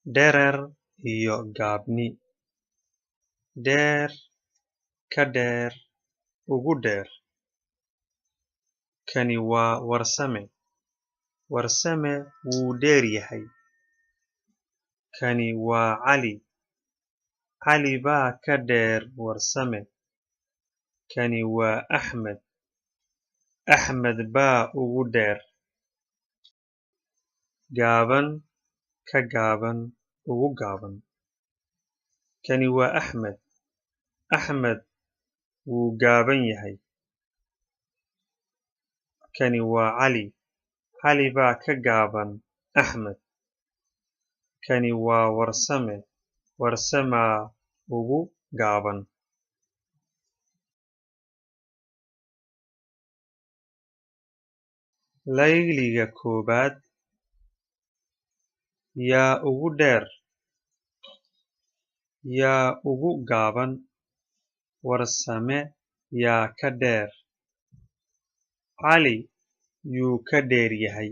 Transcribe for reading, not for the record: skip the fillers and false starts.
dherer iyo gaabni. Dheer ka dheer ugu dheer. Kani waa warsame. Warsame wuu dheer yahay. Kani waa Cali. Cali baa ka dheer warsame. Kani waa Axmed. Axmed baa ugu dheer. Gaaban ka gaaban ugu gaaban. Kani waa Axmed. Axmed wuu gaaban yahay. Kani waa Cali. Cali baa ka gaaban Axmed. Kani waa warsame. Warsamaa ugu gaaban. Layliga koobaad. Yaa ugu dheer. Yaa ugu gaaban. Warsame yaa ka dheer. Cali yuu ka dheer yahay.